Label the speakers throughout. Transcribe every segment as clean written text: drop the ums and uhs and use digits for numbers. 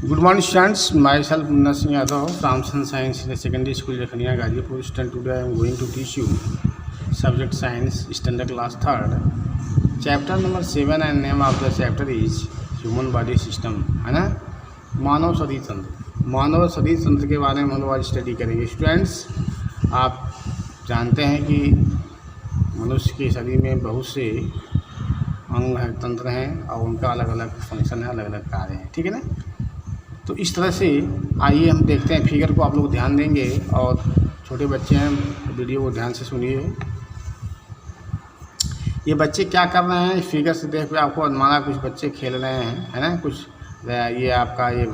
Speaker 1: Good morning students, myself Munna Singh Yadav from Sun Science Secondary School Jakhania Gazipur. Student, today I am going to teach you subject science standard class 3rd chapter number 7 and name of the chapter is human body system, है ना। मानव शरीर तंत्र के बारे में हम लोग आज स्टडी करेंगे। स्टूडेंट्स, आप जानते हैं कि मनुष्य के शरीर में बहुत से अंग हैं, तंत्र हैं और उनका अलग अलग फंक्शन है, अलग अलग कार्य हैं, ठीक है ना। तो इस तरह से आइए हम देखते हैं फिगर को। आप लोग ध्यान देंगे और छोटे बच्चे हैं, वीडियो को ध्यान से सुनिए। ये बच्चे क्या कर रहे हैं, इस फिगर से देख के आपको अनुमाना कुछ बच्चे खेल रहे हैं, है ना। कुछ ये आपका ये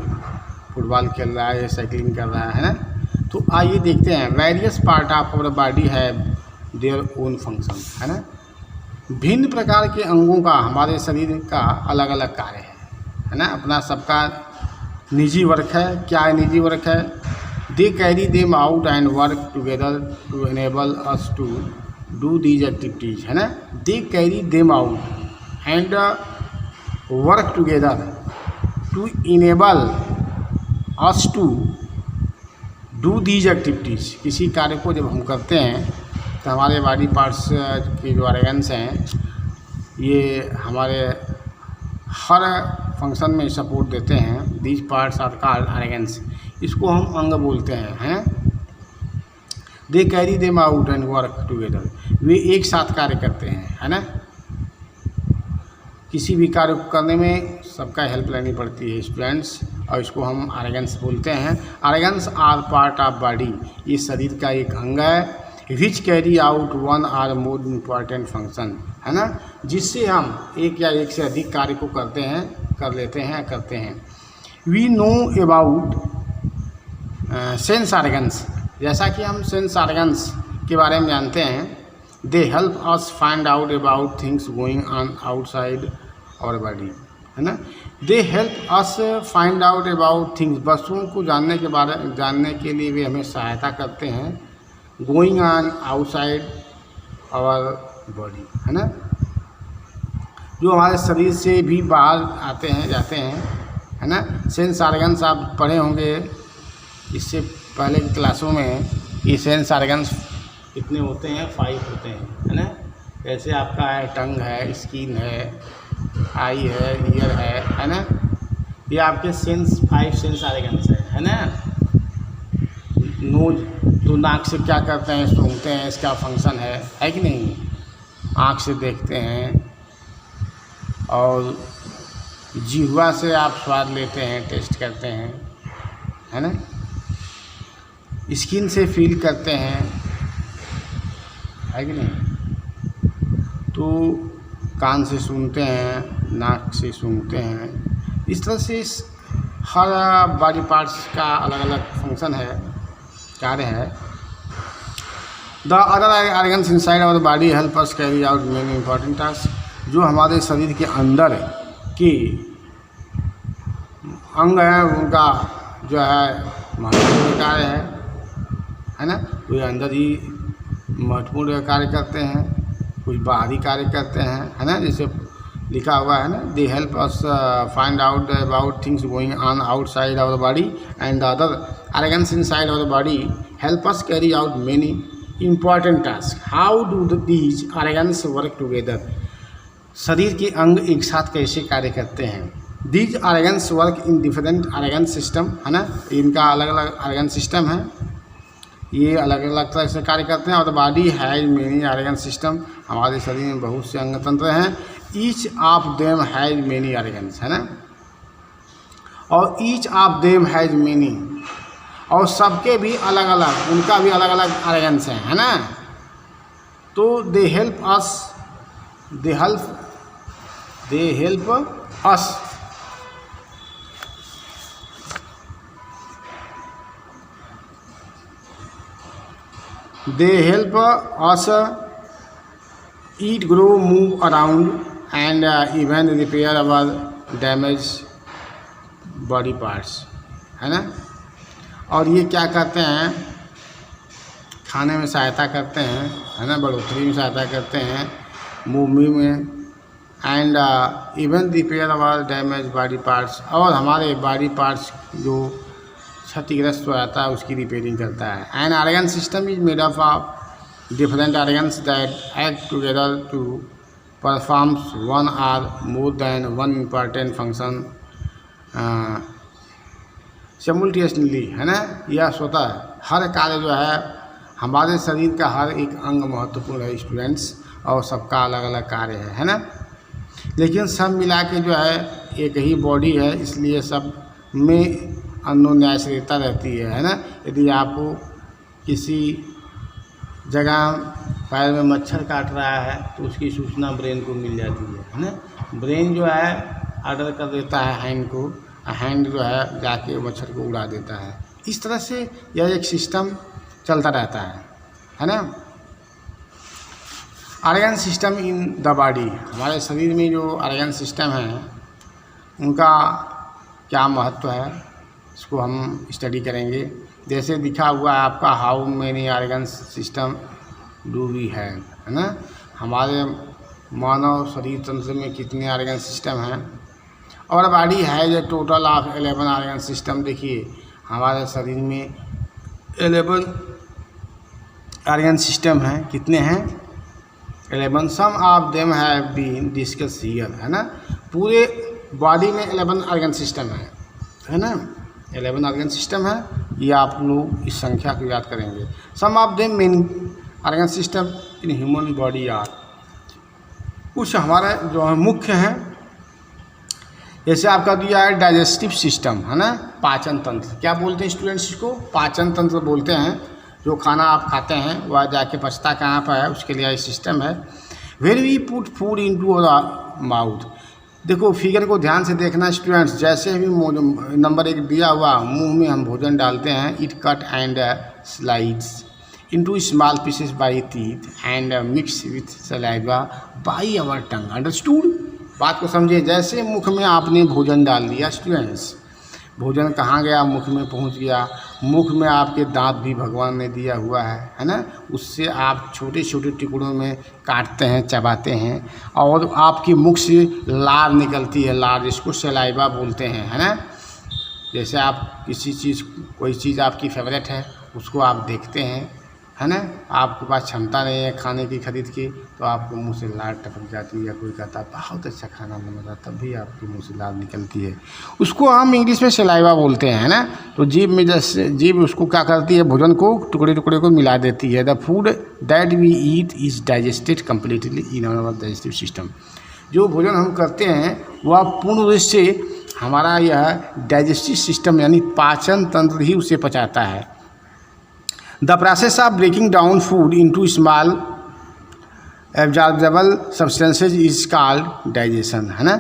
Speaker 1: फुटबॉल खेल रहा है, ये साइकिलिंग कर रहा है ना। तो आइए देखते हैं। Various part of our body है देयर ओन फंक्शन, है ना। भिन्न प्रकार के अंगों का हमारे शरीर का अलग अलग कार्य है ना। अपना सबका निजी वर्क है। क्या है निजी वर्क है? They carry them out and work together to enable us to do these activities, है ना। They carry them out and work together to enable us to do these activities. किसी कार्य को जब हम करते हैं तो हमारे बॉडी पार्ट्स के जो ऑर्गन्स हैं ये हमारे हर फंक्शन में सपोर्ट देते हैं। These parts are called organs, इसको हम अंग बोलते हैं। They carry them out and work together, वे एक साथ कार्य करते हैं, है ना। किसी भी कार्य को करने में सबका हेल्प लेनी पड़ती है स्टूडेंट्स, और इसको हम ऑर्गन्स बोलते हैं। Organs are part of body, ये शरीर का एक अंग है। Which carry out one or more important function, है ना, जिससे हम एक या एक से अधिक कार्य को करते हैं। We know about sense organs, जैसा कि हम सेंस ऑर्गन्स के बारे में जानते हैं। They help us find out about things going on outside our body, है ना। They help us find out about things, वस्तुओं को जानने के लिए वे हमें सहायता करते हैं। Going on outside our body, है ना, जो हमारे शरीर से भी बाहर आते हैं जाते हैं, है ना। सेंस ऑर्गन्स आप पढ़े होंगे इससे पहले की क्लासों में। ये सेंस ऑर्गन्स कितने होते हैं? 5 होते हैं, है ना। जैसे आपका है टंग है, स्किन है, आई है, ईयर है ना। ये आपके 5 सेंस ऑर्गन्स है ना। नोज, तो नाक से क्या करते हैं? सूंघते हैं, इसका फंक्शन है कि नहीं। आँख से देखते हैं और जिह्वा से आप स्वाद लेते हैं, टेस्ट करते हैं, है ना। स्किन से फील करते हैं, है कि नहीं। तो कान से सूंघते हैं, नाक से सूंघते हैं। इस तरह से हर बॉडी पार्ट्स का अलग अलग फंक्शन है, कार्य है। The other organs inside our body help us carry out many important task, जो हमारे शरीर के अंदर के अंग हैं उनका जो है महत्वपूर्ण कार्य है ना। वे अंदर ही महत्वपूर्ण कार्य करते हैं, कुछ बाहरी कार्य करते हैं, है ना। जैसे लिखा हुआ है ना, they help us find out about things going on outside our body and the other organs inside our body help us carry out many important task. How do these organs work together, शरीर के अंग एक साथ कैसे कार्य करते हैं। These organs work in different organ system, है ना। इनका अलग अलग ऑर्गन सिस्टम है, ये अलग अलग तरह से कार्य करते हैं। और body has many organ system, हमारे शरीर में बहुत से अंग तंत्र हैं। Each of them has many organs, है ना। और each of them has many, और सबके भी अलग अलग, उनका भी अलग अलग ऑर्गन्स हैं, है ना। तो दे help us, they help us eat, grow, move around and even repair our damaged body parts, है ना। और ये क्या करते हैं? खाने में सहायता करते हैं, है ना, बढ़ोतरी में सहायता करते हैं, मूवमेंट में and even repair our damage body parts, और हमारे बॉडी पार्ट्स जो क्षतिग्रस्त हो जाता है उसकी रिपेयरिंग करता है। And organ system is made up of different organs that act together to performs one or more than one important function simultaneously, है ना। यह स्वतः हर कार्य जो है हमारे शरीर का हर एक अंग महत्वपूर्ण है स्टूडेंट्स, और सबका अलग अलग कार्य है ना। लेकिन सब मिला के जो है एक ही बॉडी है, इसलिए सब में अन्योन्याश्रयता रहती है ना। यदि आपको किसी जगह पैर में मच्छर काट रहा है तो उसकी सूचना ब्रेन को मिल जाती है ना। ब्रेन जो है ऑर्डर कर देता है हैंड को, हैंड जो है जाके मच्छर को उड़ा देता है। इस तरह से यह एक सिस्टम चलता रहता है ना। Organ system in the body, हमारे शरीर में जो ऑर्गन सिस्टम है उनका क्या महत्व है इसको हम स्टडी करेंगे। जैसे दिखा हुआ है आपका how many organ system do we have, है ना। हमारे मानव शरीर तंत्र में कितने ऑर्गन सिस्टम हैं, और बॉडी है जो टोटल ऑफ 11 ऑर्गन सिस्टम। देखिए हमारे शरीर में 11 ऑर्गन सिस्टम हैं। कितने हैं? 11। Some of them have been discuss here, है ना। पूरे बॉडी में 11 ऑर्गन सिस्टम है ना। 11 ऑर्गन सिस्टम है, ये आप लोग इस संख्या को याद करेंगे। Some of them main organ system in human body are, कुछ हमारे जो है मुख्य हैं। जैसे आपका दिया है डाइजेस्टिव सिस्टम, है ना, पाचन तंत्र। क्या बोलते हैं स्टूडेंट्स इसको? पाचन तंत्र बोलते हैं। जो खाना आप खाते हैं वह जाके पचता कहाँ पर है, उसके लिए सिस्टम है। Where we put food into our mouth, देखो फिगर को ध्यान से देखना स्टूडेंट्स। जैसे भी नंबर 1 दिया हुआ, मुंह में हम भोजन डालते हैं। It cut and slides into small pieces by teeth and mix with saliva by our tongue. Understood? बात को समझिए। जैसे मुख में आपने भोजन डाल दिया स्टूडेंट्स, भोजन कहाँ गया? मुख में पहुँच गया। मुख में आपके दांत भी भगवान ने दिया हुआ है ना। उससे आप छोटे छोटे टुकड़ों में काटते हैं, चबाते हैं, और आपकी मुख से लार निकलती है। लार जिसको सलाइवा बोलते हैं, है ना। जैसे आप किसी चीज़, कोई चीज़ आपकी फेवरेट है, उसको आप देखते हैं, है ना। आपके पास क्षमता नहीं है खाने की खरीद की, तो आपको मुंह से लार टपक जाती है। या कोई कहता है बहुत अच्छा खाना बना था, तब भी आपके मुंह से लार निकलती है। उसको हम इंग्लिश में सलाइवा बोलते हैं, है ना। तो जीभ में जैसे जीभ उसको क्या करती है? भोजन को टुकड़े टुकड़े को मिला देती है। The food that we eat is digested completely in our digestive system. जो भोजन हम करते हैं वह पूर्ण रूप से हमारा यह डाइजेस्टिव सिस्टम यानी पाचन तंत्र ही उसे पचाता है। The process of breaking down food into small absorbable substances is called digestion, है ना।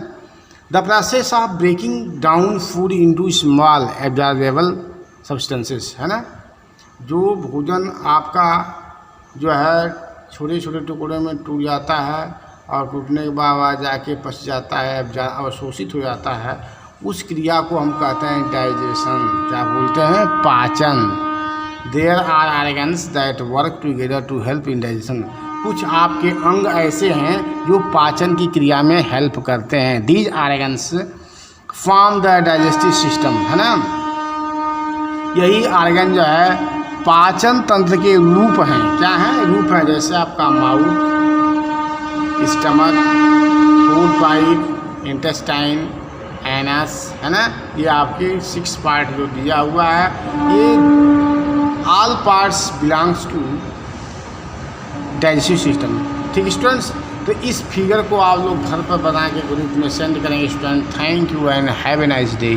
Speaker 1: The process of breaking down food into small absorbable substances, है ना। जो भोजन आपका जो है छोटे छोटे टुकड़ों में टूट जाता है और टूटने के बाद जाके पच जाता है, अवशोषित हो जाता है, उस क्रिया को हम कहते हैं डाइजेशन। क्या बोलते हैं? पाचन। There are organs that work together to help in digestion. कुछ आपके अंग ऐसे हैं जो पाचन की क्रिया में हेल्प करते हैं। These organs form the digestive system, है ना। यही ऑर्गन जो है पाचन तंत्र के रूप हैं। क्या हैं? रूप हैं। जैसे आपका mouth, stomach, food pipe, intestine, anus, है ना। ये आपके 6 पार्ट जो दिया हुआ है, ये all parts belongs to digestive system. ठीक स्टूडेंट्स, तो इस फिगर को आप लोग घर पर बना के ग्रुप में सेंड करेंगे student. Thank you and have a nice day.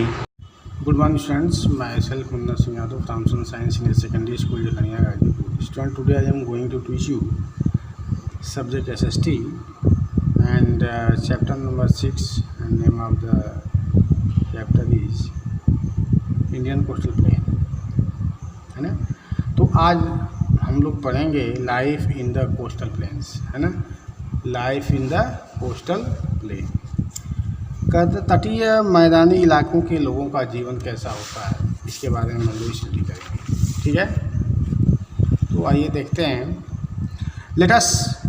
Speaker 1: Good morning students, myself Munna Singh Yadav, Thomson science senior secondary school Jakhania Ghazipur. Student, today I am going to teach you subject SST and chapter number 6 and name of the chapter is Indian coastal plain, है ना। तो आज हम लोग पढ़ेंगे life in the coastal planes, है ना। Life in the coastal plain. तटीय मैदानी इलाकों के लोगों का जीवन कैसा होता है, इसके बारे में हम लोग स्टडी करेंगे। ठीक है, तो आइए देखते हैं। Let us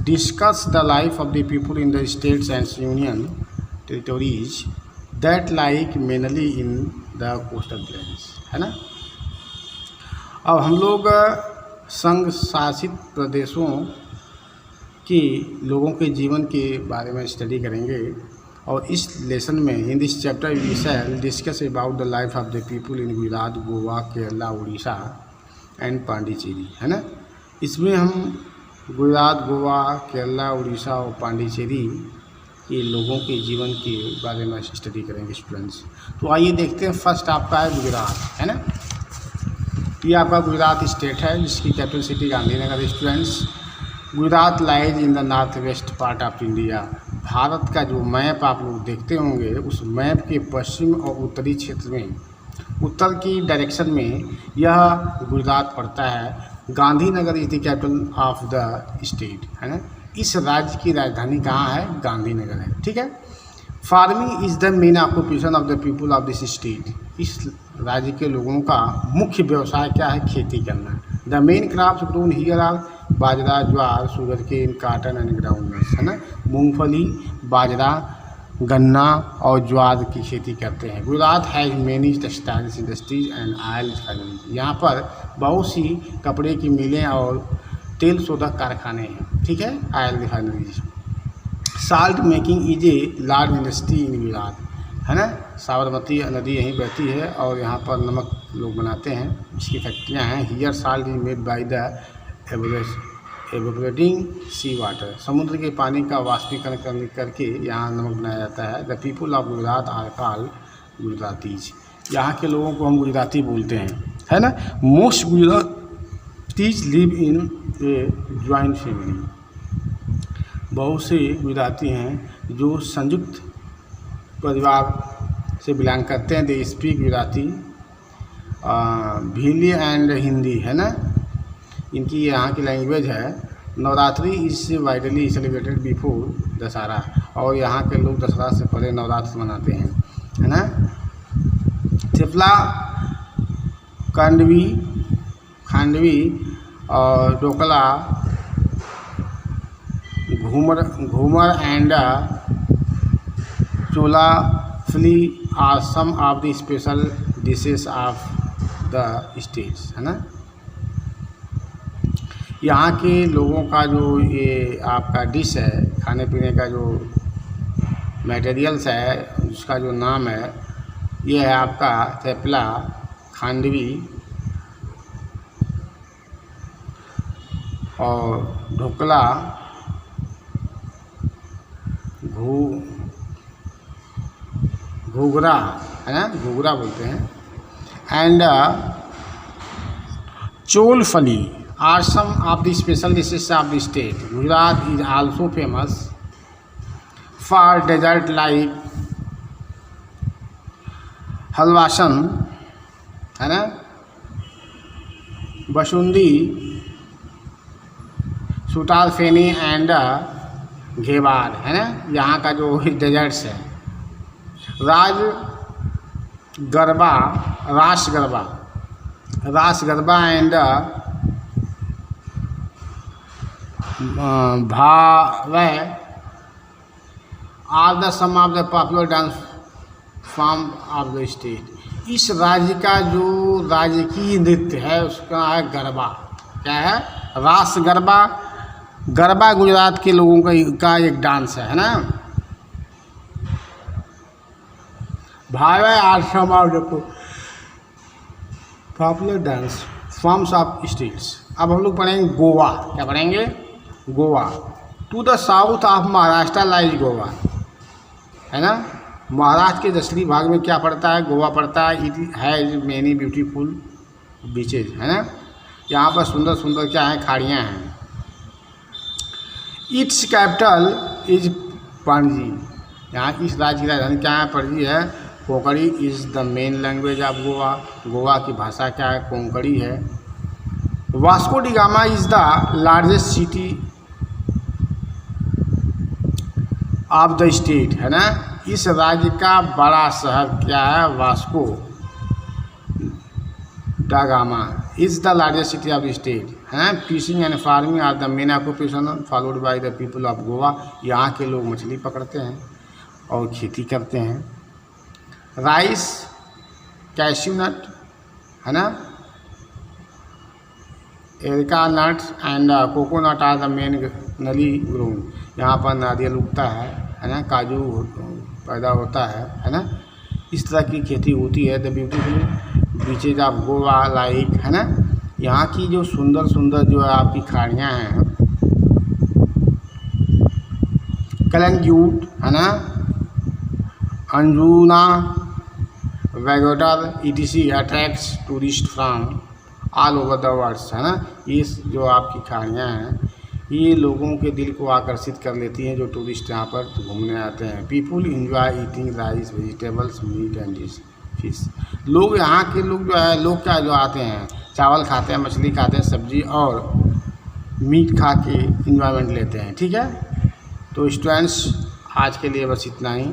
Speaker 1: discuss the life of the people in the states and union territories that like mainly in the coastal planes, है ना। अब हम लोग संघ शासित प्रदेशों के लोगों के जीवन के बारे में स्टडी करेंगे, और इस लेसन में in this chapter we shall discuss about the life of the people in Gujarat, Goa, Kerala, Orissa and Pondicherry, है ना। इसमें हम गुजरात, गोवा, केरला, उड़ीसा और पांडिचेरी के लोगों के जीवन के बारे में स्टडी करेंगे स्टूडेंट्स। तो आइए देखते हैं। फर्स्ट आपका है गुजरात, है ना। ये आपका गुजरात स्टेट है जिसकी capital city Gandhinagar. Students, Gujarat lies in the north west part of India. Bharat का जो मैप आप लोग देखते होंगे, उस मैप के पश्चिम और उत्तरी क्षेत्र में, उत्तर की डायरेक्शन में यह गुजरात पड़ता है। Gandhinagar is the capital of the state, है ना। इस राज्य की राजधानी कहाँ है? गांधीनगर है, ठीक है। Farming is the main occupation of the people of this state. इस राज्य के लोगों का मुख्य व्यवसाय क्या है? खेती करना। The main crops grown here are bajra, jowar, sugarcane, cotton and groundnuts, है ना। मूंगफली, बाजरा, गन्ना और ज्वार की खेती करते हैं। Gujarat has many textiles industries and oil refineries. यहाँ पर बहुत सी कपड़े की मिलें और तेल शोधक कारखाने हैं, ठीक है, oil refineries. Salt making is a large industry in Gujarat, है ना। साबरमती नदी यहीं बहती है और यहाँ पर नमक लोग बनाते हैं, इसकी फैक्ट्रियाँ हैं। Here salt is made by the evaporating sea water. समुद्र के पानी का वाष्पीकरण करके यहाँ नमक बनाया जाता है। The people of Gujarat are called Gujaratis. यहाँ के लोगों को हम गुजराती बोलते हैं, है ना। Most Gujaratis live in A joint family. बहुत से गुजराती हैं जो संयुक्त परिवार से बिलोंग करते हैं। They speak Gujarati, Bhili and Hindi, है ना। इनकी यहाँ की लैंग्वेज है। Navratri is widely celebrated before Dussehra, और यहाँ के लोग दशहरा से पहले नवरात्र मनाते हैं, है ना। थेपला, खांडवी और dhokla, Ghoomar and chorafali are some of the special dishes of the states, है ना। यहाँ के लोगों का जो ये आपका डिश है, खाने पीने का जो मटेरियल्स है, उसका जो नाम है, ये है आपका थेपला, खांडवी और ढोकला, घूघरा, है ना, घूघरा बोलते हैं, एंड चोल फली are some of the special dishes of the state. Gujarat is also famous for dessert like halwasan, है ना, बसुंदी, सुतार फेनी एंड घेवार, है ना। यहाँ का जो डेजर्ट्स है। Raas Garba and Bhavai are the some of the popular dance form of the state. इस राज्य का जो राजकीय नृत्य है उसका है गरबा। क्या है? रास गरबा। गरबा गुजरात के लोगों का एक डांस है ना। Bhavai are some of the popular dance forms of states. अब हम लोग पढ़ेंगे गोवा। क्या पढ़ेंगे? Goa. To the south of Maharashtra lies Goa, है ना। महाराष्ट्र के दक्षिणी भाग में क्या पड़ता है? गोवा पड़ता है। It has many beautiful beaches, है ना। यहाँ पर सुंदर सुंदर क्या है? खाड़ियाँ हैं। It's capital is Panaji. यहाँ इस राज्य की राजधानी क्या है? पणजी है। Konkani is the main language of Goa. Goa की भाषा क्या है? कोंकणी है। Vasco D gamma is the largest city of the state, है ना। इस राज्य का बड़ा शहर क्या है? Vasco da Gama is the largest city of the state है। Fishing and farming are the main occupation followed by the people of Goa. यहाँ के लोग मछली पकड़ते हैं और खेती करते हैं। राइस, कैश्यू नट है ना, areca nuts and coconut are the mainly grown. यहाँ पर नारियल उगता है ना, काजू पैदा होता है ना। इस तरह की खेती होती है। The beautiful beaches of Goa like है ना, यहाँ की जो सुंदर सुंदर जो है आपकी खाड़ियाँ हैं, कलंगूट है ना, Anjuna, Vagator ETC attracts tourist from all over the world है ना। ये जो आपकी खाड़ियाँ हैं ये लोगों के दिल को आकर्षित कर लेती हैं जो टूरिस्ट यहाँ पर घूमने आते हैं। People enjoy eating rice, vegetables, meat and fish. लोग यहाँ के लोग जो है लोग क्या जो आते हैं चावल खाते हैं, मछली खाते हैं, सब्जी और मीट खा के इंजॉयमेंट लेते हैं। ठीक है, तो स्टूडेंट्स आज के लिए बस इतना ही,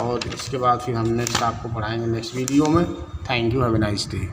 Speaker 1: और इसके बाद फिर हम नेक्स्ट आपको पढ़ाएंगे नेक्स्ट वीडियो में। Thank you, have a nice day.